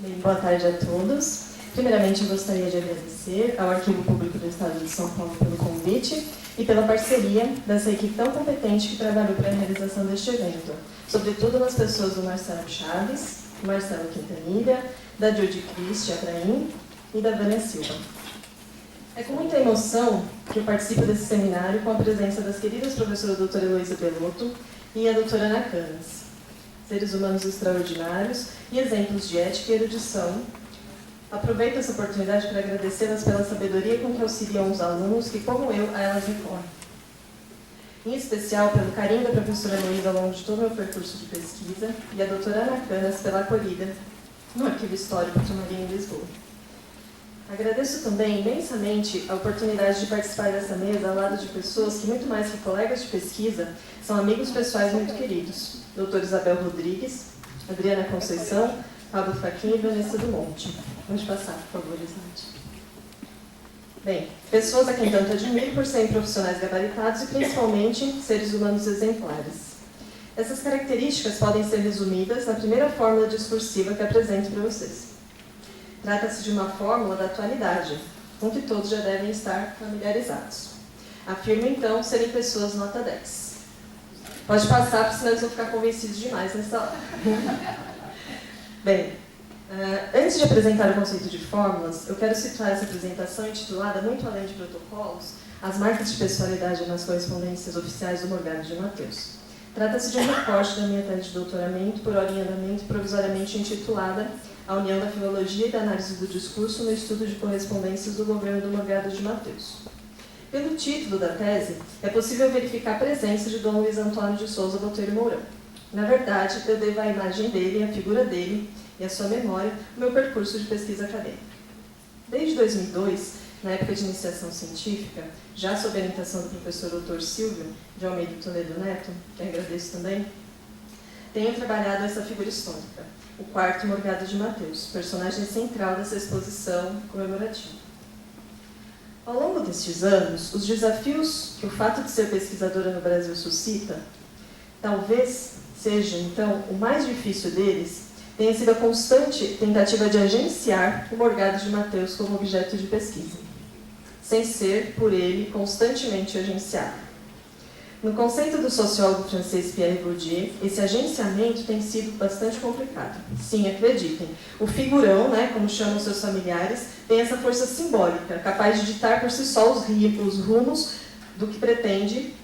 Bem, boa tarde a todos. Primeiramente, eu gostaria de agradecer ao Arquivo Público do Estado de São Paulo pelo convite e pela parceria dessa equipe tão competente que trabalhou para a realização deste evento, sobretudo nas pessoas do Marcelo Chaves, Marcelo Quintanilha, da Judy Christi Abraim e da Vânia Silva. É com muita emoção que eu participo desse seminário com a presença das queridas professoras doutora Heloísa Belotto e a doutora Ana Canas, seres humanos extraordinários e exemplos de ética e erudição. Aproveito essa oportunidade para agradecê-las pela sabedoria com que auxiliam os alunos que, como eu, a elas recorrem. Em especial, pelo carinho da professora Heloísa ao longo de todo o meu percurso de pesquisa e a doutora Ana Canas pela acolhida no Arquivo Histórico de Maria em Lisboa. Agradeço também imensamente a oportunidade de participar dessa mesa ao lado de pessoas que, muito mais que colegas de pesquisa, são amigos pessoais muito queridos. Doutora Isabel Rodrigues, Adriana Conceição, Pablo Fachin e Vanessa do Monte. Pode passar, por favor, Isabel. Bem, pessoas a quem tanto admiro por serem profissionais gabaritados e, principalmente, seres humanos exemplares. Essas características podem ser resumidas na primeira fórmula discursiva que apresento para vocês. Trata-se de uma fórmula da atualidade, com que todos já devem estar familiarizados. Afirmo, então, serem pessoas nota 10. Pode passar, porque senão eles vão ficar convencidos demais nessa hora. Bem, antes de apresentar o conceito de fórmulas, eu quero situar essa apresentação intitulada, muito além de protocolos, as marcas de pessoalidade nas correspondências oficiais do Morgado de Mateus. Trata-se de um recorte da minha tese de doutoramento, por hora em andamento, provisoriamente intitulada A União da Filologia e da Análise do Discurso no Estudo de Correspondências do Governo do Morgado de Mateus. Pelo título da tese, é possível verificar a presença de Dom Luiz Antônio de Souza Botelho Mourão. Na verdade, eu devo à imagem dele, à figura dele e à sua memória, o meu percurso de pesquisa acadêmica. Desde 2002, na época de iniciação científica, já sob a orientação do professor Dr. Silvio de Almeida Toledo Neto, que agradeço também, tenho trabalhado essa figura histórica, o quarto Morgado de Mateus, personagem central dessa exposição comemorativa. Ao longo destes anos, os desafios que o fato de ser pesquisadora no Brasil suscita, talvez seja, então, o mais difícil deles, tenha sido a constante tentativa de agenciar o Morgado de Mateus como objeto de pesquisa, sem ser, por ele, constantemente agenciado. No conceito do sociólogo francês Pierre Bourdieu, esse agenciamento tem sido bastante complicado. Sim, acreditem, o figurão, como chamam seus familiares, tem essa força simbólica, capaz de ditar por si só os rumos do que pretende,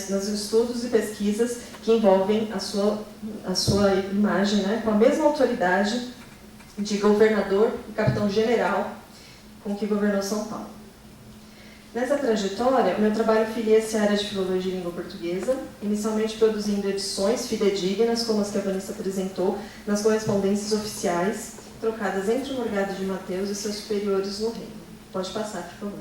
nos estudos e pesquisas que envolvem a sua imagem, com a mesma autoridade de governador e capitão-general com que governou São Paulo. Nessa trajetória, o meu trabalho filia-se à área de filologia e língua portuguesa, inicialmente produzindo edições fidedignas, como as que a Vanessa apresentou, nas correspondências oficiais, trocadas entre o Morgado de Mateus e seus superiores no reino. Pode passar, por favor.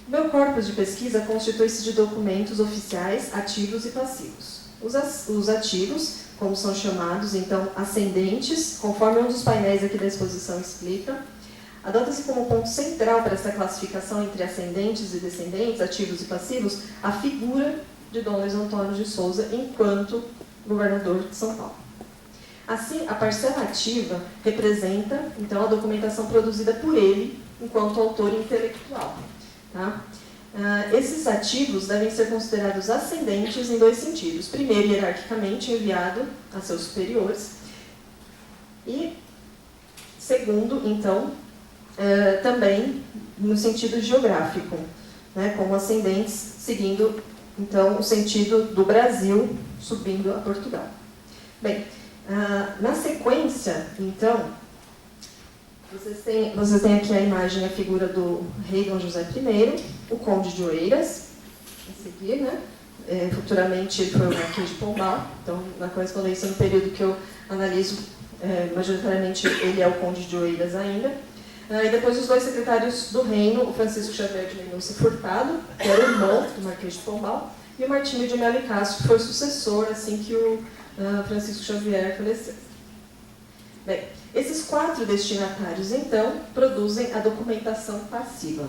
O meu corpus de pesquisa constitui-se de documentos oficiais, ativos e passivos. Os ativos, como são chamados, então, ascendentes, conforme um dos painéis aqui da exposição explica, adota-se como ponto central para essa classificação entre ascendentes e descendentes, ativos e passivos, a figura de Dom Luiz Antônio de Souza enquanto governador de São Paulo. Assim, a parcela ativa representa, então, a documentação produzida por ele enquanto autor intelectual. Esses ativos devem ser considerados ascendentes em dois sentidos. Primeiro, hierarquicamente enviado a seus superiores. E, segundo, então, também no sentido geográfico, como ascendentes, seguindo, então, o sentido do Brasil, subindo a Portugal. Bem, na sequência, então, vocês têm aqui a imagem, a figura do rei Dom José I, o conde de Oeiras, a seguir, futuramente ele foi o Marquês de Pombal, então, na correspondência no período que eu analiso, majoritariamente ele é o conde de Oeiras ainda. E depois os dois secretários do reino, o Francisco Xavier de Mendonça Furtado, que era o irmão do Marquês de Pombal, e o Martinho de Melo e Castro, que foi o sucessor assim que o Francisco Xavier faleceu. Bem, esses 4 destinatários, então, produzem a documentação passiva.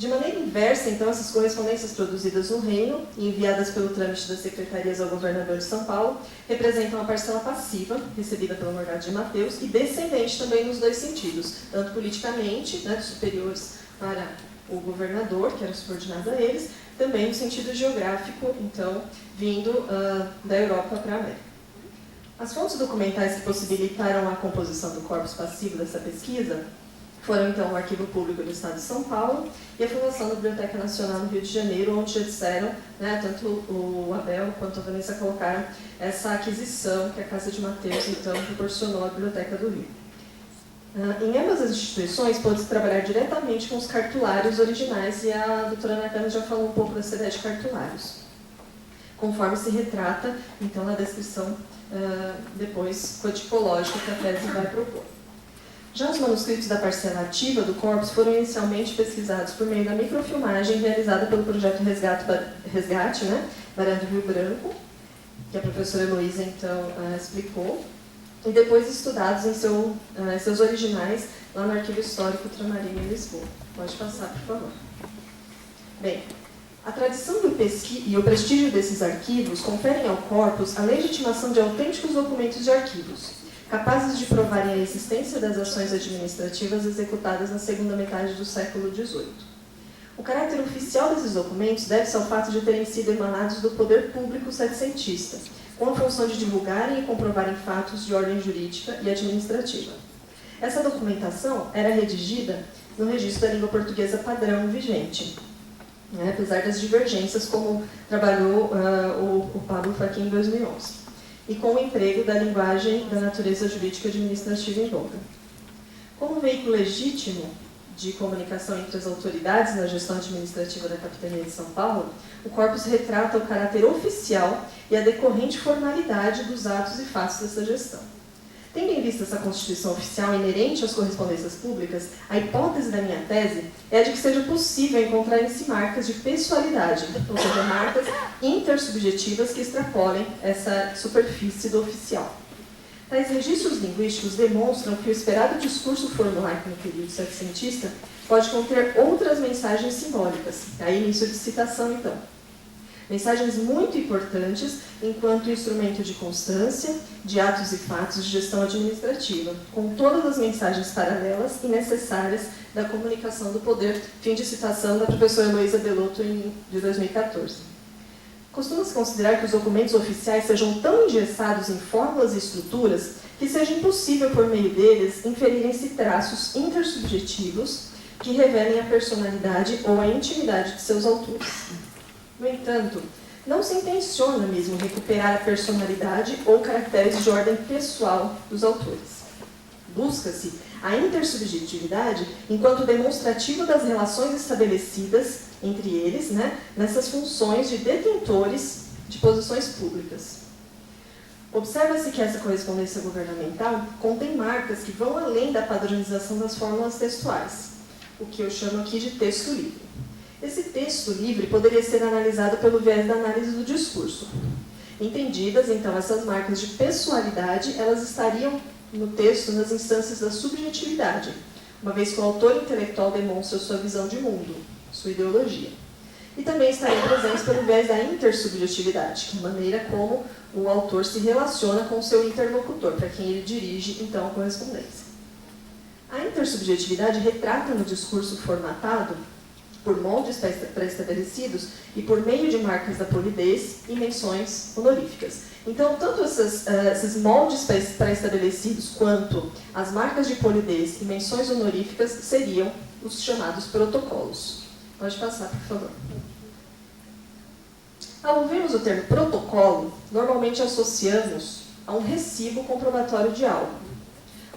De maneira inversa, então, essas correspondências produzidas no Reino e enviadas pelo trâmite das secretarias ao governador de São Paulo representam a parcela passiva recebida pelo Morgado de Mateus e descendente também nos dois sentidos, tanto politicamente, né, dos superiores para o governador, que era subordinado a eles, também no sentido geográfico, então, vindo da Europa para a América. As fontes documentais que possibilitaram a composição do corpus passivo dessa pesquisa foram, então, o Arquivo Público do Estado de São Paulo e a Fundação da Biblioteca Nacional no Rio de Janeiro, onde já disseram, né, tanto o Abel quanto a Vanessa colocaram essa aquisição que a Casa de Mateus, então, proporcionou à Biblioteca do Rio. Em ambas as instituições, pôde-se trabalhar diretamente com os cartulários originais, e a doutora Nakana já falou um pouco dessa ideia de cartulários, conforme se retrata, então, na descrição depois codipológica que a tese vai propor. Já os manuscritos da parcela ativa do corpus foram inicialmente pesquisados por meio da microfilmagem realizada pelo projeto Resgate, né, Barão do Rio Branco, que a professora Heloísa, então, explicou, e depois estudados em seus originais lá no Arquivo Histórico Ultramarino em Lisboa. Pode passar, por favor. Bem, a tradição e o prestígio desses arquivos conferem ao corpus a legitimação de autênticos documentos de arquivos, capazes de provarem a existência das ações administrativas executadas na segunda metade do século XVIII. O caráter oficial desses documentos deve-se ao fato de terem sido emanados do poder público setecentista, com a função de divulgarem e comprovarem fatos de ordem jurídica e administrativa. Essa documentação era redigida no registro da língua portuguesa padrão vigente, né, apesar das divergências, como trabalhou o Pablo Fachin em 2011. E com o emprego da linguagem da natureza jurídica e administrativa em voga. Como veículo legítimo de comunicação entre as autoridades na gestão administrativa da Capitania de São Paulo, o corpus retrata o caráter oficial e a decorrente formalidade dos atos e fatos dessa gestão. Tendo em vista essa constituição oficial inerente às correspondências públicas, a hipótese da minha tese é a de que seja possível encontrar em si marcas de pessoalidade, ou seja, marcas intersubjetivas que extrapolem essa superfície do oficial. Tais registros linguísticos demonstram que o esperado discurso formulaico no período setecentista pode conter outras mensagens simbólicas, aí início de citação então. Mensagens muito importantes enquanto instrumento de constância, de atos e fatos de gestão administrativa, com todas as mensagens paralelas e necessárias da comunicação do poder, fim de citação da professora Heloísa Belotto de 2014. Costuma-se considerar que os documentos oficiais sejam tão engessados em fórmulas e estruturas que seja impossível, por meio deles, inferirem-se traços intersubjetivos que revelem a personalidade ou a intimidade de seus autores. No entanto, não se intenciona mesmo recuperar a personalidade ou caracteres de ordem pessoal dos autores. Busca-se a intersubjetividade enquanto demonstrativo das relações estabelecidas entre eles, né, nessas funções de detentores de posições públicas. Observa-se que essa correspondência governamental contém marcas que vão além da padronização das fórmulas textuais, o que eu chamo aqui de texto livre. Esse texto livre poderia ser analisado pelo viés da análise do discurso. Entendidas, então, essas marcas de pessoalidade, elas estariam no texto nas instâncias da subjetividade, uma vez que o autor intelectual demonstra sua visão de mundo, sua ideologia. E também estariam presentes pelo viés da intersubjetividade, que é a maneira como o autor se relaciona com o seu interlocutor, para quem ele dirige, então, a correspondência. A intersubjetividade retrata no discurso formatado por moldes pré-estabelecidos e por meio de marcas da polidez e menções honoríficas. Então, tanto esses moldes pré-estabelecidos quanto as marcas de polidez e menções honoríficas seriam os chamados protocolos. Pode passar, por favor. Ao ouvirmos o termo protocolo, normalmente associamos a um recibo comprobatório de algo,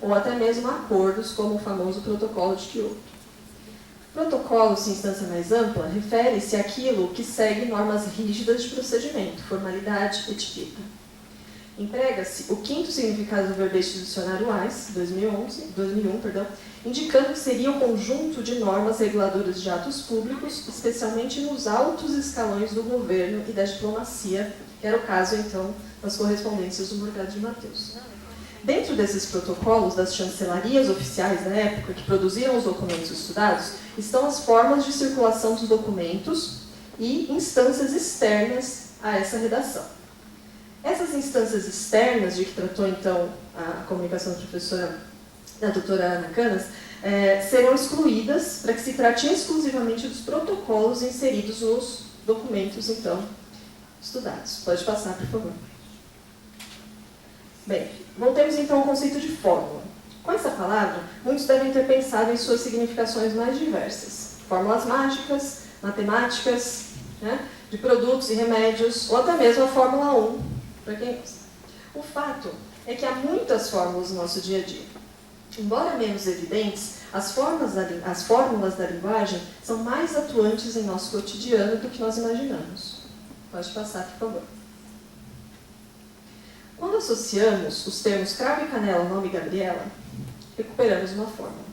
ou até mesmo a acordos, como o famoso Protocolo de Kyoto. Protocolo, em instância mais ampla, refere-se àquilo que segue normas rígidas de procedimento, formalidade, etiqueta. Emprega-se o quinto significado do verbete do dicionário AIS, 2001, indicando que seria o conjunto de normas reguladoras de atos públicos, especialmente nos altos escalões do governo e da diplomacia, que era o caso, então, das correspondências do Morgado de Mateus. Dentro desses protocolos das chancelarias oficiais da época, que produziram os documentos estudados, estão as formas de circulação dos documentos e instâncias externas a essa redação. Essas instâncias externas, de que tratou então a comunicação da doutora Ana Canas, serão excluídas para que se trate exclusivamente dos protocolos inseridos nos documentos, então, estudados. Pode passar, por favor. Bem, voltemos então ao conceito de fórmula. Com essa palavra, muitos devem ter pensado em suas significações mais diversas. Fórmulas mágicas, matemáticas, né, de produtos e remédios, ou até mesmo a Fórmula 1, para quem gosta. O fato é que há muitas fórmulas no nosso dia a dia. Embora menos evidentes, as fórmulas da linguagem são mais atuantes em nosso cotidiano do que nós imaginamos. Pode passar, por favor. Quando associamos os termos cravo e canela ao nome Gabriela, recuperamos uma fórmula.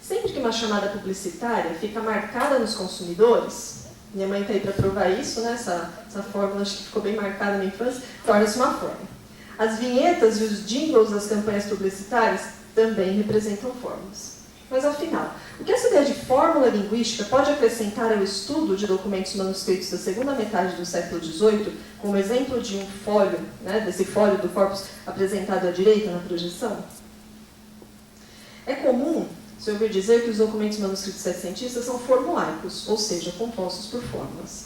Sempre que uma chamada publicitária fica marcada nos consumidores, minha mãe está aí para provar isso, né? Essa fórmula acho que ficou bem marcada na minha infância, torna-se uma fórmula. As vinhetas e os jingles das campanhas publicitárias também representam fórmulas. Mas, afinal, o que essa ideia de fórmula linguística pode acrescentar ao estudo de documentos manuscritos da segunda metade do século XVIII, como exemplo de um folho, né, desse folho do corpus apresentado à direita na projeção? É comum se ouvir dizer que os documentos manuscritos setecentistas são formulaicos, ou seja, compostos por fórmulas.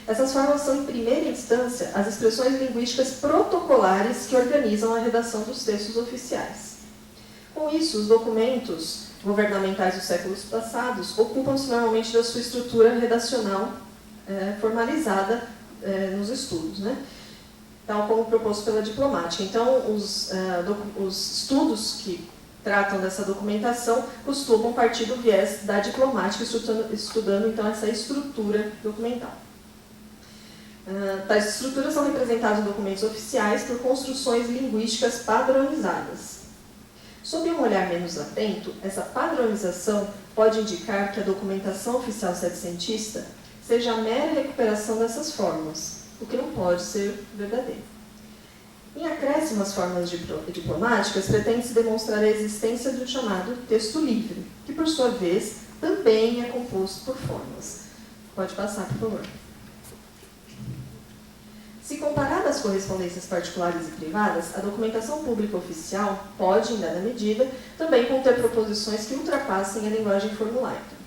Essas fórmulas são, em primeira instância, as expressões linguísticas protocolares que organizam a redação dos textos oficiais. Com isso, os documentos governamentais dos séculos passados ocupam-se normalmente da sua estrutura redacional formalizada nos estudos, né? Tal como proposto pela diplomática. Então, os estudos que tratam dessa documentação costumam partir do viés da diplomática, estudando então essa estrutura documental. Tais estruturas são representadas em documentos oficiais por construções linguísticas padronizadas. Sob um olhar menos atento, essa padronização pode indicar que a documentação oficial setecentista seja a mera recuperação dessas fórmulas, o que não pode ser verdadeiro. Em acréscimo às fórmulas diplomáticas, pretende-se demonstrar a existência do chamado texto livre, que, por sua vez, também é composto por fórmulas. Pode passar, por favor. Se comparada às correspondências particulares e privadas, a documentação pública oficial pode, em dada medida, também conter proposições que ultrapassem a linguagem formulaica.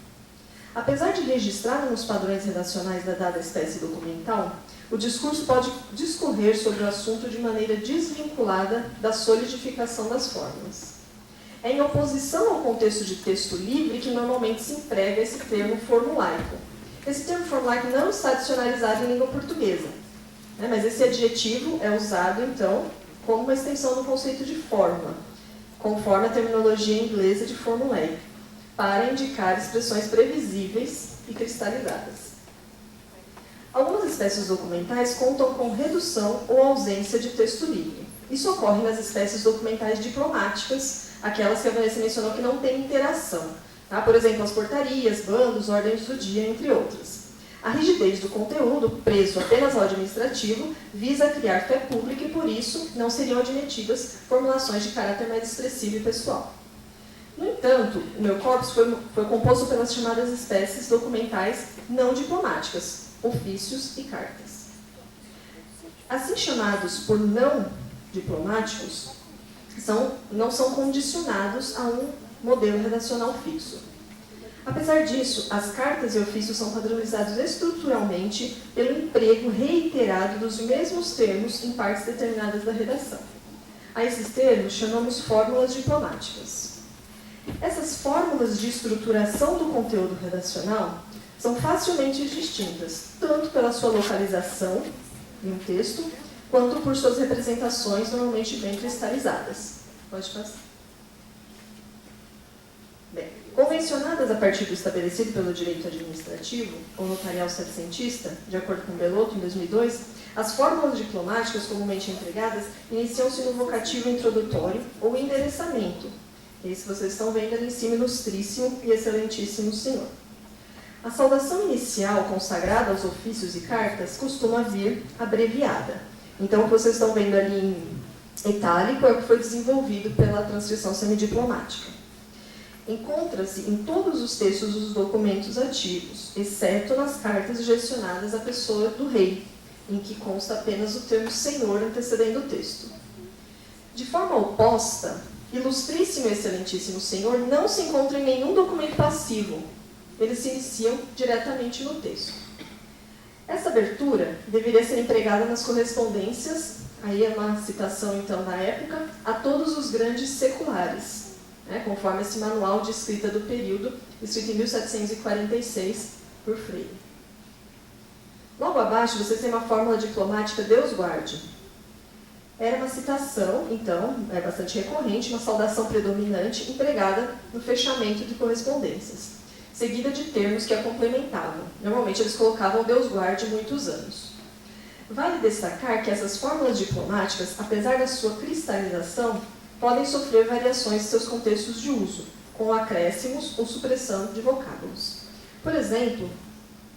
Apesar de registrar nos padrões redacionais da dada espécie documental, o discurso pode discorrer sobre o assunto de maneira desvinculada da solidificação das fórmulas. É em oposição ao contexto de texto livre que normalmente se emprega esse termo formulaico. Esse termo formulaico não está dicionarizado em língua portuguesa, né, mas esse adjetivo é usado, então, como uma extensão do conceito de forma, conforme a terminologia inglesa de formulaic, para indicar expressões previsíveis e cristalizadas. Algumas espécies documentais contam com redução ou ausência de texto livre. Isso ocorre nas espécies documentais diplomáticas, aquelas que a Vanessa mencionou que não têm interação. Tá? Por exemplo, as portarias, bandos, ordens do dia, entre outras. A rigidez do conteúdo, preso apenas ao administrativo, visa criar fé pública e, por isso, não seriam admitidas formulações de caráter mais expressivo e pessoal. No entanto, o meu corpus foi composto pelas chamadas espécies documentais não diplomáticas, ofícios e cartas. Assim chamados por não diplomáticos, não são condicionados a um modelo redacional fixo. Apesar disso, as cartas e ofícios são padronizados estruturalmente pelo emprego reiterado dos mesmos termos em partes determinadas da redação. A esses termos chamamos fórmulas diplomáticas. Essas fórmulas de estruturação do conteúdo redacional são facilmente distintas, tanto pela sua localização em um texto, quanto por suas representações normalmente bem cristalizadas. Pode passar. Bem, convencionadas a partir do estabelecido pelo direito administrativo, ou notarial setecentista, de acordo com Bellotto, em 2002, as fórmulas diplomáticas comumente empregadas iniciam-se no vocativo introdutório ou endereçamento. Esse vocês estão vendo ali em cima, ilustríssimo e excelentíssimo senhor. A saudação inicial consagrada aos ofícios e cartas costuma vir abreviada. Então, o que vocês estão vendo ali itálico é o que foi desenvolvido pela transcrição semidiplomática. Encontra-se em todos os textos dos documentos ativos, exceto nas cartas direcionadas à pessoa do rei, em que consta apenas o termo senhor antecedendo o texto. De forma oposta, ilustríssimo e excelentíssimo senhor não se encontra em nenhum documento passivo. Eles se iniciam diretamente no texto. Essa abertura deveria ser empregada nas correspondências, aí é uma citação então da época, a todos os grandes seculares, conforme esse manual de escrita do período, escrito em 1746 por Freire. Logo abaixo, vocês têm uma fórmula diplomática Deus guarde. Era uma citação, então, é bastante recorrente, uma saudação predominante empregada no fechamento de correspondências, seguida de termos que a complementavam. Normalmente eles colocavam Deus guarde muitos anos. Vale destacar que essas fórmulas diplomáticas, apesar da sua cristalização, podem sofrer variações em seus contextos de uso, com acréscimos ou supressão de vocábulos. Por exemplo,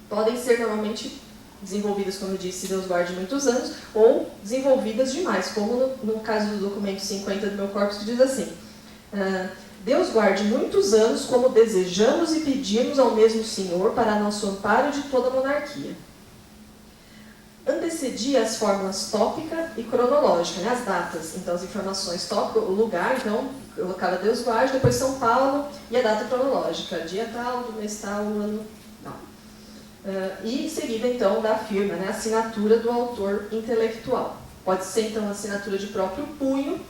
podem ser normalmente desenvolvidas, como eu disse, Deus guarde muitos anos, ou desenvolvidas demais, como no caso do documento 50 do meu corpus, que diz assim: Deus guarde muitos anos como desejamos e pedimos ao mesmo Senhor para nosso amparo de toda a monarquia. Antecedia as fórmulas tópica e cronológica, as datas, então as informações tópica, o lugar, então colocava Deus guarde, depois São Paulo e a data cronológica, dia tal, do mês tal, ano tal. E em seguida, então, da firma, a assinatura do autor intelectual. Pode ser, então, a assinatura de próprio punho,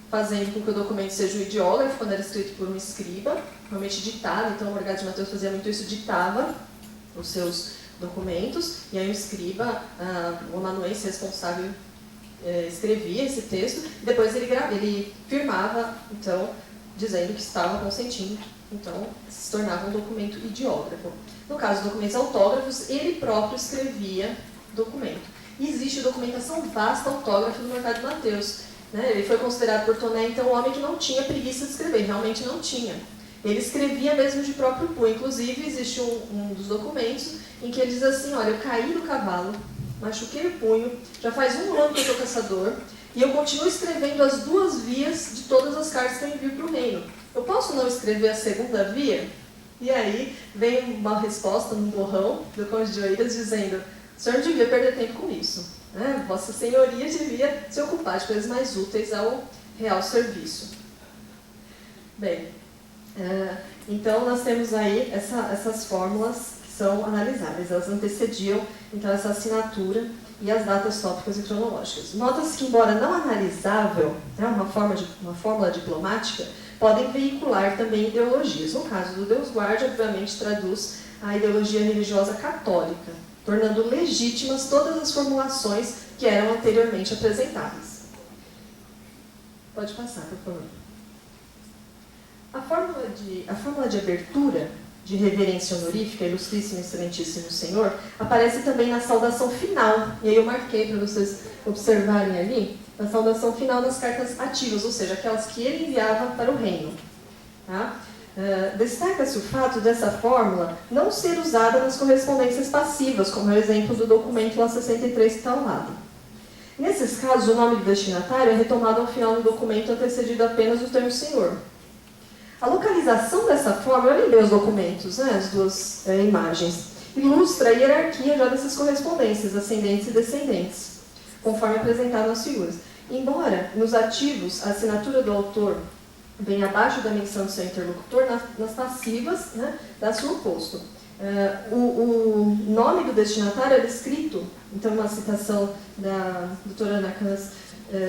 fazendo com que o documento seja o ideógrafo, quando era escrito por um escriba, realmente ditado, então o Morgado de Mateus fazia muito isso, ditava os seus documentos, e aí o escriba, o amanuense responsável, escrevia esse texto, e depois ele firmava, então, dizendo que estava consentindo, então se tornava um documento ideógrafo. No caso dos documentos autógrafos, ele próprio escrevia documento. E existe documentação vasta autógrafa do Morgado de Mateus. Ele foi considerado por Toné, então, um homem que não tinha preguiça de escrever, realmente não tinha. Ele escrevia mesmo de próprio punho. Inclusive, existe um dos documentos em que ele diz assim: olha, eu caí do cavalo, machuquei o punho, já faz 1 ano que eu sou caçador, e eu continuo escrevendo as 2 vias de todas as cartas que eu envio para o reino. Eu posso não escrever a 2ª via? E aí vem uma resposta num borrão do Conde de Oeiras dizendo: o senhor não devia perder tempo com isso. Vossa Senhoria devia se ocupar de coisas mais úteis ao real serviço. Bem, então nós temos aí essas fórmulas que são analisáveis. Elas antecediam, então, essa assinatura e as datas tópicas e cronológicas. Nota-se que, embora não analisável, uma fórmula diplomática, podem veicular também ideologias. No caso do Deus guarde, obviamente, traduz a ideologia religiosa católica, tornando legítimas todas as formulações que eram anteriormente apresentadas. Pode passar, por favor. A fórmula de abertura, de reverência honorífica, ilustríssimo e excelentíssimo Senhor, aparece também na saudação final, e aí eu marquei para vocês observarem ali, a saudação final das cartas ativas, ou seja, aquelas que ele enviava para o reino. Tá? Destaca-se o fato dessa fórmula não ser usada nas correspondências passivas, como é o exemplo do documento lá 63 que está ao lado. Nesses casos, o nome do destinatário é retomado ao final do documento, antecedido apenas do termo senhor. A localização dessa fórmula, eu lembrei os documentos, as 2 imagens, ilustra a hierarquia já dessas correspondências, ascendentes e descendentes, conforme apresentado nas figuras. Embora, nos ativos, a assinatura do autor vem abaixo da menção do seu interlocutor, nas passivas, dá seu oposto. O nome do destinatário era escrito, então, uma citação da doutora Ana Cans,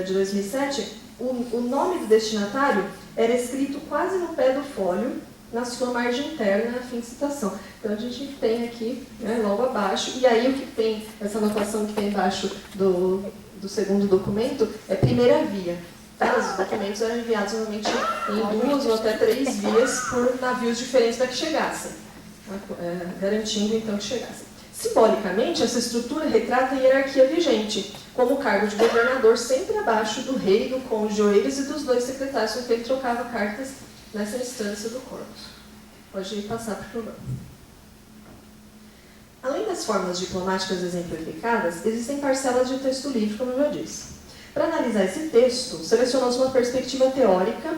de 2007, o nome do destinatário era escrito quase no pé do fólio, na sua margem interna, fim de citação. Então, a gente tem aqui, logo abaixo, e aí o que tem, essa anotação que tem embaixo do segundo documento, é primeira via. Tá? Os documentos eram enviados normalmente em 2 ou até 3 vias por navios diferentes para que chegassem, garantindo então que chegassem. Simbolicamente, essa estrutura retrata a hierarquia vigente, como o cargo de governador sempre abaixo do rei, do conde de Oeiras e dos 2 secretários com quem ele trocava cartas nessa instância do corpus. Pode passar, por favor. Além das formas diplomáticas exemplificadas, existem parcelas de texto livre, como eu já disse. Para analisar esse texto, selecionamos uma perspectiva teórica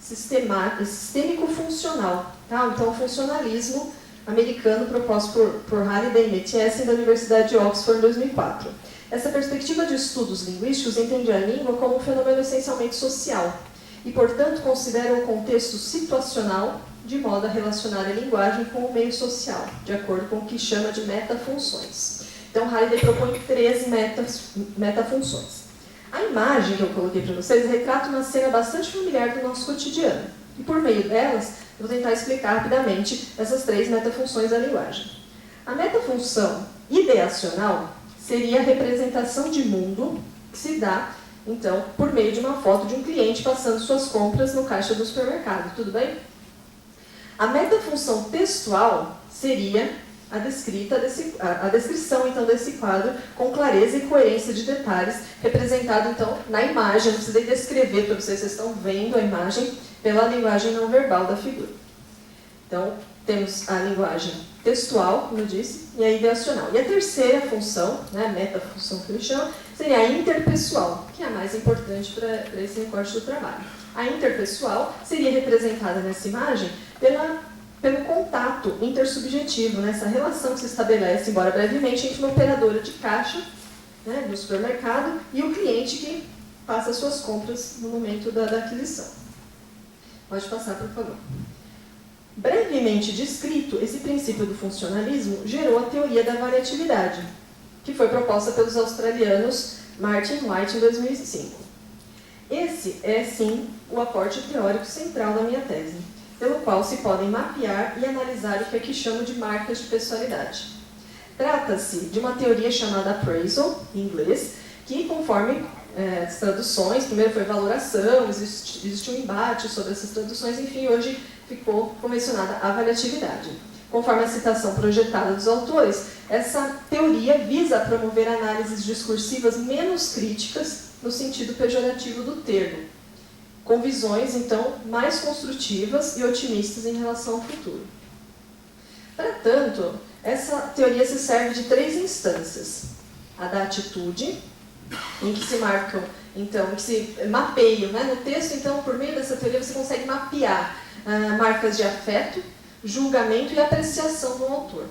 sistêmico-funcional. Tá? Então, o funcionalismo americano proposto por Halliday e Metiesen da Universidade de Oxford em 2004. Essa perspectiva de estudos linguísticos entende a língua como um fenômeno essencialmente social e, portanto, considera o contexto situacional de modo a relacionar a linguagem com o meio social, de acordo com o que chama de metafunções. Então, Halliday propõe 13 metafunções. A imagem que eu coloquei para vocês retrata uma cena bastante familiar do nosso cotidiano. E, por meio delas, eu vou tentar explicar rapidamente essas 3 metafunções da linguagem. A metafunção ideacional seria a representação de mundo que se dá, então, por meio de uma foto de um cliente passando suas compras no caixa do supermercado. Tudo bem? A metafunção textual seria a descrição, então, desse quadro com clareza e coerência de detalhes, representado, então, na imagem. Não precisei descrever para vocês estão vendo a imagem pela linguagem não verbal da figura. Então, temos a linguagem textual, como eu disse, e a ideacional. E a terceira função, né, a metafunção que eu chamo, seria a interpessoal, que é a mais importante para esse recorte do trabalho. A interpessoal seria representada nessa imagem pelo contato intersubjetivo, nessa relação que se estabelece, embora brevemente, entre uma operadora de caixa, né, do supermercado e o cliente que passa suas compras no momento da aquisição. Pode passar, por favor. Brevemente descrito, esse princípio do funcionalismo gerou a teoria da variatividade, que foi proposta pelos australianos Martin White em 2005. Esse é, sim, o aporte teórico central da minha tese, pelo qual se podem mapear e analisar o que aqui chamo de marcas de pessoalidade. Trata-se de uma teoria chamada appraisal, em inglês, que, conforme as traduções, primeiro foi valoração, existe um embate sobre essas traduções, enfim, hoje ficou mencionada a variatividade. Conforme a citação projetada dos autores, essa teoria visa promover análises discursivas menos críticas no sentido pejorativo do termo, com visões, então, mais construtivas e otimistas em relação ao futuro. Para tanto, essa teoria se serve de 3 instâncias. A da atitude, em que se marcam, então, que se mapeiam, né? No texto, então, por meio dessa teoria, você consegue mapear marcas de afeto, julgamento e apreciação do autor.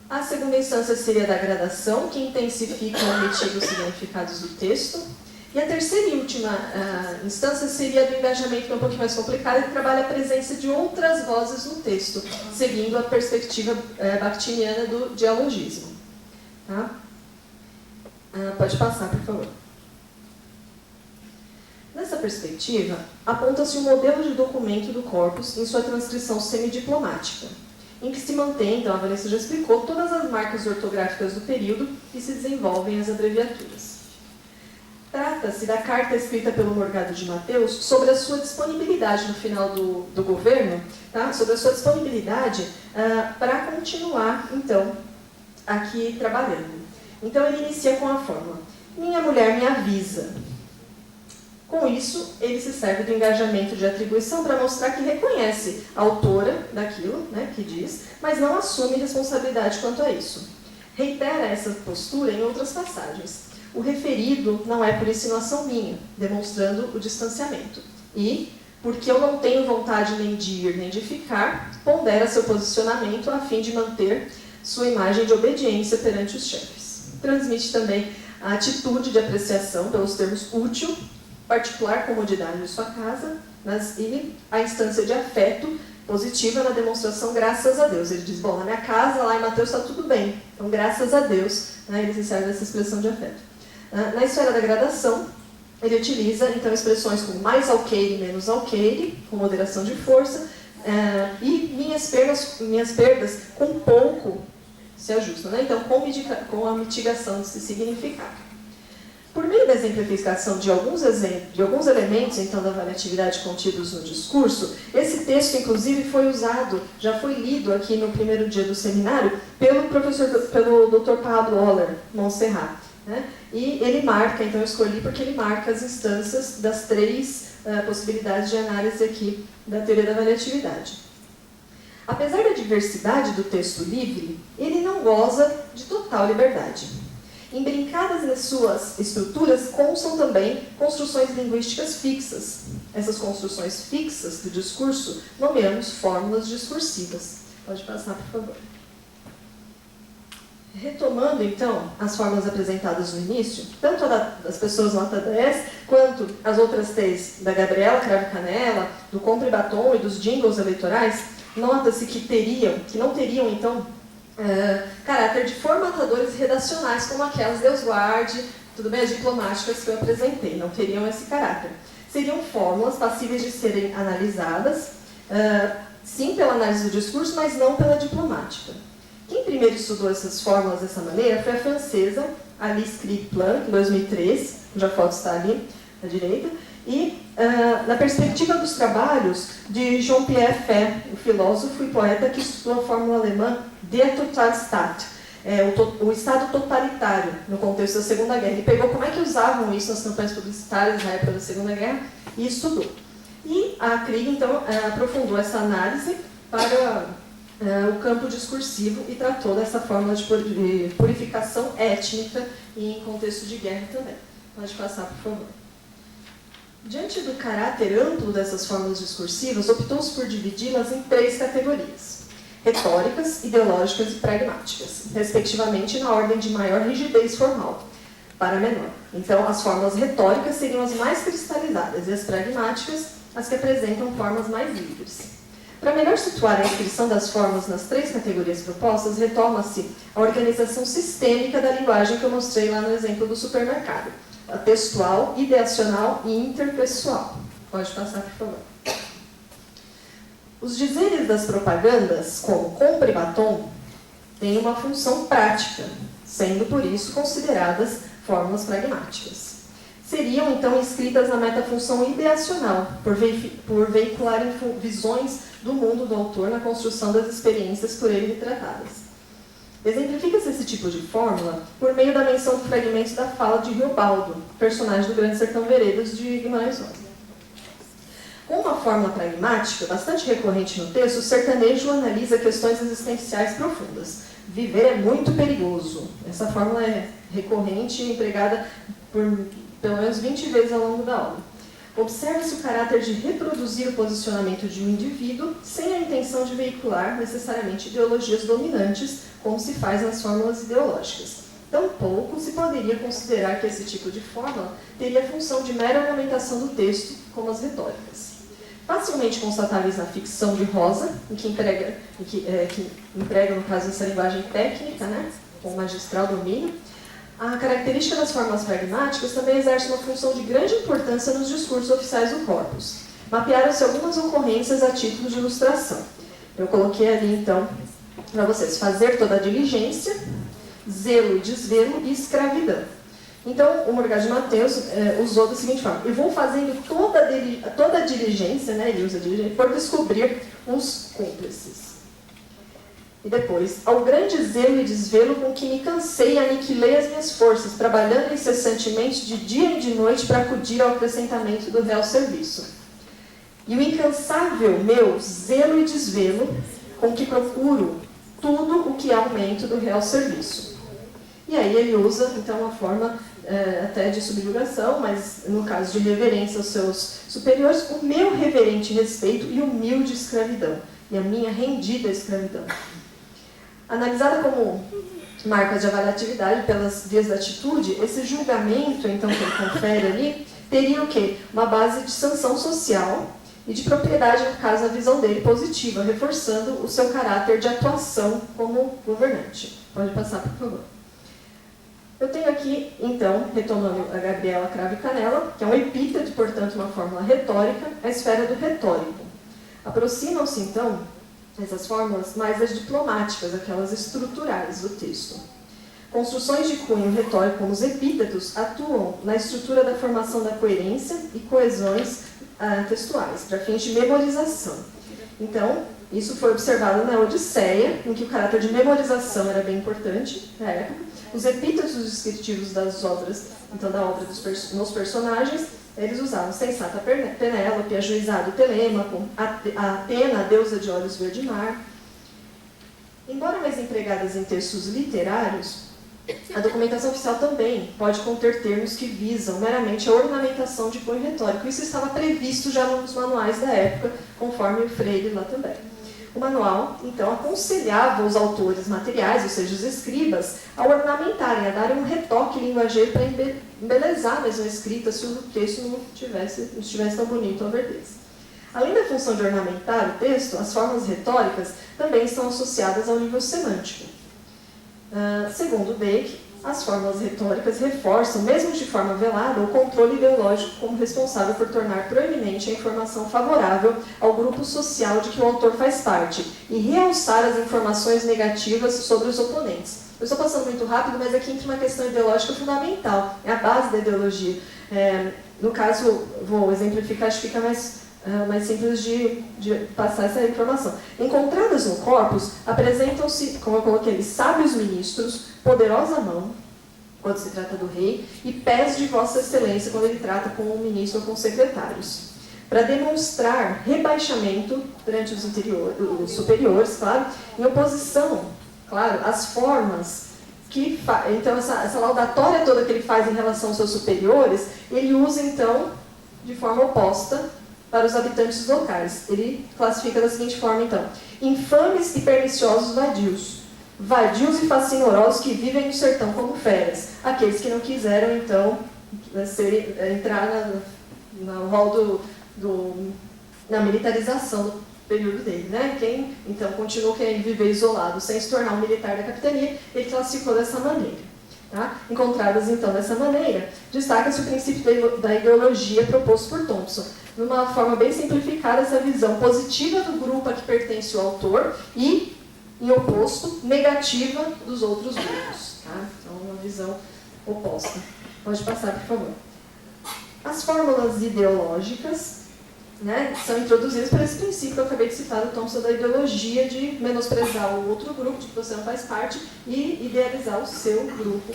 A segunda instância seria da gradação, que intensifica ou mitiga os significados do texto. E a terceira e última instância seria do engajamento, que é um pouquinho mais complicado, que trabalha a presença de outras vozes no texto, seguindo a perspectiva bakhtiniana do dialogismo. Tá? Pode passar, por favor. Nessa perspectiva, aponta-se um modelo de documento do corpus em sua transcrição semidiplomática, em que se mantém, então a Vanessa já explicou, todas as marcas ortográficas do período e se desenvolvem as abreviaturas. Trata-se da carta escrita pelo Morgado de Mateus sobre a sua disponibilidade no final do governo, tá? Sobre a sua disponibilidade para continuar, então, aqui trabalhando. Então, ele inicia com a fórmula: minha mulher me avisa. Com isso, ele se serve do engajamento de atribuição para mostrar que reconhece a autora daquilo, né, que diz, mas não assume responsabilidade quanto a isso. Reitera essa postura em outras passagens. O referido não é por insinuação minha, demonstrando o distanciamento. E, porque eu não tenho vontade nem de ir nem de ficar, pondera seu posicionamento a fim de manter sua imagem de obediência perante os chefes. Transmite também a atitude de apreciação pelos termos útil, particular comodidade de sua casa, e a instância de afeto positiva na demonstração graças a Deus. Ele diz, bom, na minha casa, lá em Mateus, está tudo bem. Então, graças a Deus, né, ele se serve dessa expressão de afeto. Na esfera da gradação, ele utiliza, então, expressões como mais alqueire e menos alqueire, com moderação de força, e minhas perdas com pouco se ajustam, né? Então, com a mitigação desse significado. Por meio da exemplificação de alguns elementos, então, da variatividade contidos no discurso, esse texto, inclusive, foi usado, já foi lido aqui no primeiro dia do seminário, pelo Dr. Pablo Oller Montserrat, né? E ele marca, então eu escolhi porque ele marca as instâncias das 3 possibilidades de análise aqui da teoria da variatividade. Apesar da diversidade do texto livre, ele não goza de total liberdade. Imbrincadas nas suas estruturas constam também construções linguísticas fixas. Essas construções fixas do discurso nomeamos fórmulas discursivas. Pode passar, por favor. Retomando, então, as fórmulas apresentadas no início, tanto a das pessoas nota 10, quanto as outras três da Gabriela Cravo e Canela, do Compre e Batom e dos jingles eleitorais, nota-se que não teriam, então, caráter de formatadores redacionais, como aquelas Deus guarde, tudo bem, as diplomáticas que eu apresentei, não teriam esse caráter. Seriam fórmulas passíveis de serem analisadas, sim pela análise do discurso, mas não pela diplomática. Quem primeiro estudou essas fórmulas dessa maneira foi a francesa Alice Krieg-Planck, em 2003, cuja foto está ali à direita, e na perspectiva dos trabalhos de Jean-Pierre Fay, o filósofo e poeta que estudou a fórmula alemã Der Totalstaat, o Estado totalitário no contexto da Segunda Guerra. Ele pegou como é que usavam isso nas campanhas publicitárias na época da Segunda Guerra e estudou. E a Krieg, então, aprofundou essa análise para o campo discursivo e tratou dessa fórmula de purificação étnica e em contexto de guerra também. Pode passar, por favor. Diante do caráter amplo dessas fórmulas discursivas, optou-se por dividi-las em três categorias: retóricas, ideológicas e pragmáticas, respectivamente na ordem de maior rigidez formal para menor. Então, as fórmulas retóricas seriam as mais cristalizadas e as pragmáticas as que apresentam formas mais livres. Para melhor situar a inscrição das fórmulas nas três categorias propostas, retoma-se a organização sistêmica da linguagem que eu mostrei lá no exemplo do supermercado: a textual, ideacional e interpessoal. Pode passar, por favor. Os dizeres das propagandas, como compre batom, têm uma função prática, sendo por isso consideradas fórmulas pragmáticas. Seriam, então, inscritas na metafunção ideacional, por veicularem visões do mundo do autor na construção das experiências por ele retratadas. Exemplifica-se esse tipo de fórmula por meio da menção do fragmento da fala de Riobaldo, personagem do Grande Sertão Veredas de Guimarães Rosa. Com uma fórmula pragmática, bastante recorrente no texto, o sertanejo analisa questões existenciais profundas. Viver é muito perigoso. Essa fórmula é recorrente e empregada por pelo menos 20 vezes ao longo da obra. Observa-se o caráter de reproduzir o posicionamento de um indivíduo sem a intenção de veicular necessariamente ideologias dominantes, como se faz nas fórmulas ideológicas. Tampouco se poderia considerar que esse tipo de fórmula teria a função de mera ornamentação do texto, como as retóricas. Facilmente constatáveis na ficção de Rosa, que emprega, no caso, essa linguagem técnica, né, com magistral domínio, a característica das fórmulas pragmáticas também exerce uma função de grande importância nos discursos oficiais do corpus. Mapearam-se algumas ocorrências a título de ilustração. Eu coloquei ali, então, para vocês: fazer toda a diligência, zelo e desvelo e escravidão. Então, o Morgado de Mateus usou da seguinte forma: eu vou fazendo toda a diligência, né, ele usa a diligência, por descobrir os cúmplices. E depois: ao grande zelo e desvelo com que me cansei e aniquilei as minhas forças, trabalhando incessantemente de dia e de noite para acudir ao acrescentamento do real serviço. E o incansável meu zelo e desvelo com que procuro tudo o que é aumento do real serviço. E aí ele usa, então, uma forma até de subjugação, mas no caso de reverência aos seus superiores, o meu reverente respeito e humilde escravidão, e a minha rendida escravidão. Analisada como marcas de avaliatividade pelas vias da atitude, esse julgamento, então, que ele confere ali, teria o quê? Uma base de sanção social e de propriedade, no caso, a visão dele positiva, reforçando o seu caráter de atuação como governante. Pode passar, por favor. Eu tenho aqui, então, retomando a Gabriela Cravo e Canela, que é um epíteto, portanto, uma fórmula retórica, a esfera do retórico. Aproximam-se, então, essas fórmulas mais das diplomáticas, aquelas estruturais do texto. Construções de cunho retórico, como os epítetos, atuam na estrutura da formação da coerência e coesões textuais, para fins de memorização. Então, isso foi observado na Odisseia, em que o caráter de memorização era bem importante na época. Os epítetos descritivos das obras, então da obra nos personagens, eles usavam sensata Penélope, ajuizado Telêmaco, Atena, deusa de olhos verde mar. Embora mais empregadas em textos literários, A documentação oficial também pode conter termos que visam meramente a ornamentação de cunho retórico. Isso estava previsto já nos manuais da época, conforme o Freire lá também. O manual, então, aconselhava os autores materiais, ou seja, os escribas, a ornamentarem, a darem um retoque linguageiro para embelezar mesmo a escrita, se o texto não estivesse tão bonito ou verdade. Além da função de ornamentar o texto, as formas retóricas também estão associadas ao nível semântico. Segundo Bacon, as fórmulas retóricas reforçam, mesmo de forma velada, o controle ideológico como responsável por tornar proeminente a informação favorável ao grupo social de que o autor faz parte e realçar as informações negativas sobre os oponentes. Eu estou passando muito rápido, mas aqui entra uma questão ideológica fundamental, é a base da ideologia. No caso, vou exemplificar, acho que fica mais simples de passar essa informação. Encontradas no corpus, apresentam-se, como eu coloquei, sábios ministros, poderosa mão, quando se trata do rei, e pés de Vossa Excelência, quando ele trata com o ministro ou com os secretários. Para demonstrar rebaixamento perante os superiores, claro, em oposição, claro, às formas que então essa laudatória toda que ele faz em relação aos seus superiores, ele usa então de forma oposta para os habitantes locais. Ele classifica da seguinte forma, então: infames e perniciosos vadios e fascinorosos que vivem no sertão como feras, aqueles que não quiseram, então, entrar no rol na militarização do período dele, né? Quem, então, continuou querendo viver isolado, sem se tornar um militar da capitania, ele classificou dessa maneira. Tá? Encontradas, então, dessa maneira, destaca-se o princípio da ideologia proposto por Thompson. De uma forma bem simplificada, essa visão positiva do grupo a que pertence o autor e, em oposto, negativa dos outros grupos. Tá? Então, uma visão oposta. Pode passar, por favor. As fórmulas ideológicas, né, são introduzidas por esse princípio que eu acabei de citar do Thompson, da ideologia de menosprezar o outro grupo, de que você não faz parte, e idealizar o seu grupo,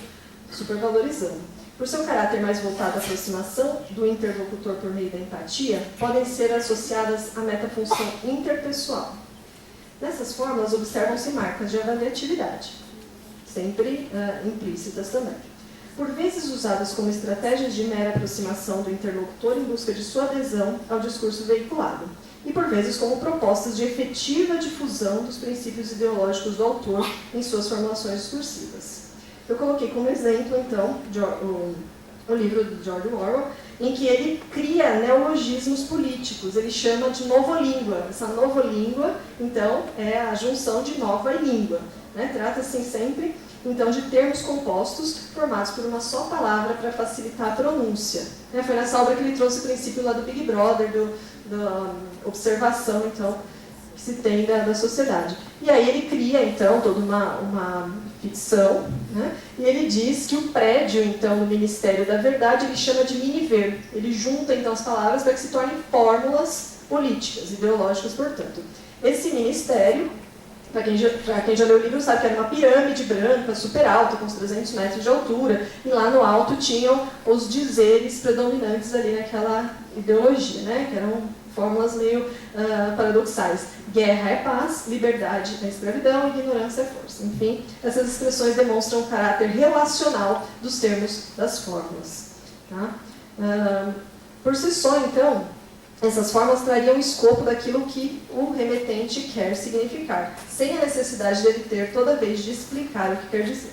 supervalorizando. Por seu caráter mais voltado à aproximação do interlocutor por meio da empatia, podem ser associadas à metafunção interpessoal. Nessas fórmulas, observam-se marcas de avaliatividade, sempre implícitas também. Por vezes usadas como estratégias de mera aproximação do interlocutor em busca de sua adesão ao discurso veiculado, e por vezes como propostas de efetiva difusão dos princípios ideológicos do autor em suas formulações discursivas. Eu coloquei como exemplo, então, o livro de George Orwell, em que ele cria neologismos políticos, ele chama de novolíngua. Essa novolíngua, então, é a junção de nova e língua. Né? Trata-se sempre, então, de termos compostos formados por uma só palavra para facilitar a pronúncia. Foi nessa obra que ele trouxe o princípio lá do Big Brother, da observação, então, que se tem da sociedade. E aí ele cria, então, toda uma ficção, né? E ele diz que o prédio, então, do Ministério da Verdade, ele chama de miniver. Ele junta, então, as palavras para que se tornem fórmulas políticas, ideológicas, portanto. Esse ministério, para quem já leu o livro, sabe que era uma pirâmide branca, super alta, com uns 300 metros de altura, e lá no alto tinham os dizeres predominantes ali naquela ideologia, né? Que eram fórmulas meio paradoxais. Guerra é paz, liberdade é escravidão, ignorância é força. Enfim, essas expressões demonstram o caráter relacional dos termos das fórmulas. Tá? Por si só, então, essas fórmulas trariam o escopo daquilo que o remetente quer significar, sem a necessidade dele ter toda vez de explicar o que quer dizer.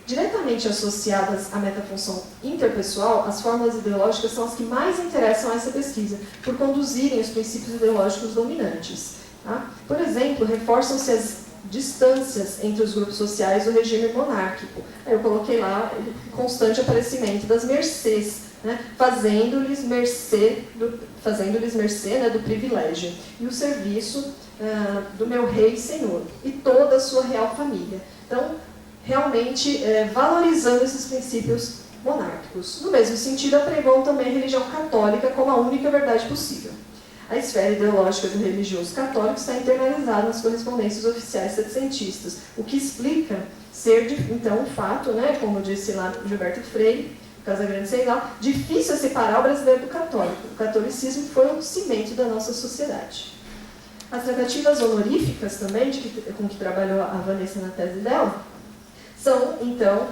Diretamente associadas à metafunção interpessoal, as fórmulas ideológicas são as que mais interessam a essa pesquisa, por conduzirem os princípios ideológicos dominantes. Tá? Por exemplo, reforçam-se as distâncias entre os grupos sociais do regime monárquico. Eu coloquei lá o constante aparecimento das mercês, né? fazendo-lhes mercê né, do privilégio, e o serviço do meu rei e senhor, e toda a sua real família. Então, realmente valorizando esses princípios monárquicos. No mesmo sentido, apregou também a religião católica como a única verdade possível. A esfera ideológica do religioso católico está internalizada nas correspondências oficiais setecentistas, o que explica ser, então, um fato, né, como disse lá Gilberto Freire, Casagrande Seinal, difícil separar o brasileiro do católico. O catolicismo foi o cimento da nossa sociedade. As tratativas honoríficas também, com que trabalhou a Vanessa na tese dela, São, então,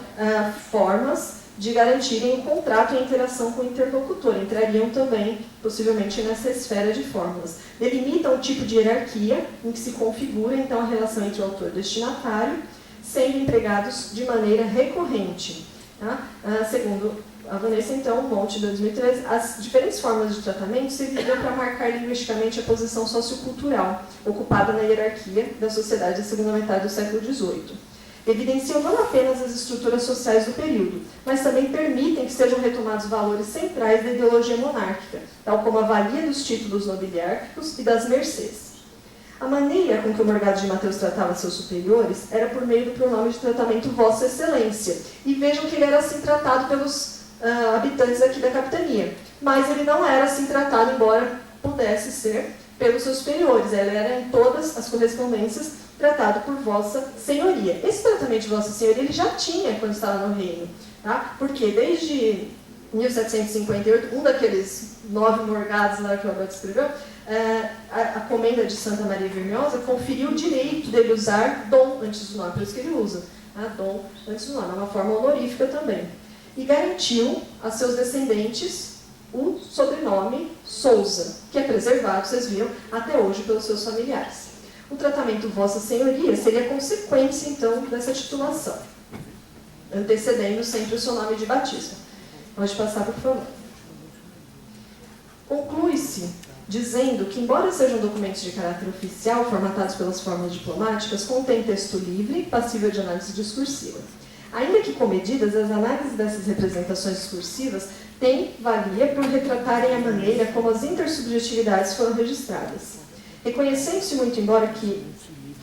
formas de garantirem o contrato e a interação com o interlocutor. Entrariam também, possivelmente, nessa esfera de fórmulas. Delimitam o tipo de hierarquia em que se configura, então, a relação entre o autor e o destinatário, sendo empregados de maneira recorrente. Tá? Segundo a Vanessa, então, Monte, 2013, as diferentes formas de tratamento serviram para marcar linguisticamente a posição sociocultural ocupada na hierarquia da sociedade da segunda metade do século XVIII. Evidenciam não apenas as estruturas sociais do período, mas também permitem que sejam retomados valores centrais da ideologia monárquica, tal como a valia dos títulos nobiliárquicos e das mercês. A maneira com que o Morgado de Mateus tratava seus superiores era por meio do pronome de tratamento Vossa Excelência. E vejam que ele era assim tratado pelos habitantes aqui da capitania. Mas ele não era assim tratado, embora pudesse ser, pelos seus superiores. Ele era em todas as correspondências tratado por Vossa Senhoria. Esse tratamento de Vossa Senhoria ele já tinha quando estava no reino. Tá? Porque desde 1758, um daqueles 9 morgados lá que o Alberto escreveu, a comenda de Santa Maria Vermelhosa conferiu o direito dele usar dom antes do nome, por isso que ele usa. Dom antes do nome, é uma forma honorífica também. E garantiu a seus descendentes o sobrenome Souza, que é preservado, vocês viram, até hoje pelos seus familiares. O tratamento Vossa Senhoria seria consequência, então, dessa titulação, antecedendo sempre o seu nome de batismo. Pode passar, por favor. Conclui-se dizendo que, embora sejam documentos de caráter oficial, formatados pelas fórmulas diplomáticas, contém texto livre, passível de análise discursiva. Ainda que comedidas, as análises dessas representações discursivas têm valia por retratarem a maneira como as intersubjetividades foram registradas. Reconhecendo-se muito, embora que,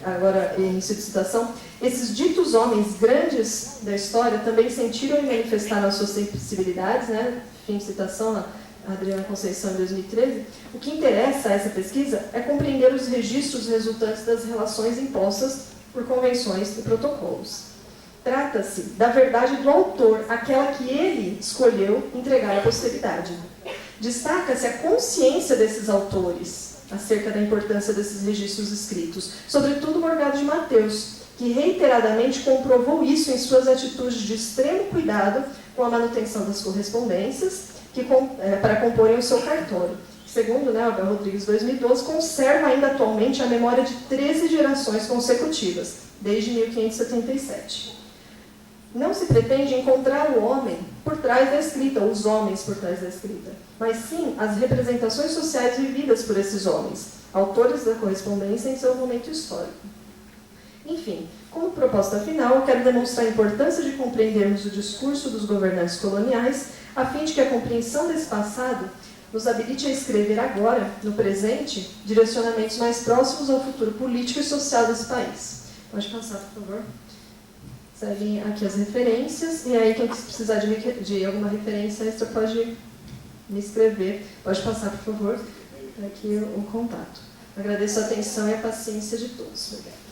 agora início de citação, esses ditos homens grandes da história também sentiram e manifestaram as suas sensibilidades, né? Fim de citação, a Adriana Conceição, em 2013, o que interessa a essa pesquisa é compreender os registros resultantes das relações impostas por convenções e protocolos. Trata-se da verdade do autor, aquela que ele escolheu entregar à posteridade. Destaca-se a consciência desses autores acerca da importância desses registros escritos, sobretudo Morgado de Mateus, que reiteradamente comprovou isso em suas atitudes de extremo cuidado com a manutenção das correspondências para comporem o seu cartório. Segundo Abel Rodrigues, 2012, conserva ainda atualmente a memória de 13 gerações consecutivas, desde 1577. Não se pretende encontrar o homem por trás da escrita, ou os homens por trás da escrita, mas sim as representações sociais vividas por esses homens, autores da correspondência em seu momento histórico. Enfim, como proposta final, eu quero demonstrar a importância de compreendermos o discurso dos governantes coloniais, a fim de que a compreensão desse passado nos habilite a escrever agora, no presente, direcionamentos mais próximos ao futuro político e social desse país. Pode passar, por favor. Seguem aqui as referências, e aí quem precisar de alguma referência extra pode me escrever. Pode passar, por favor, aqui o contato. Agradeço a atenção e a paciência de todos. Obrigada.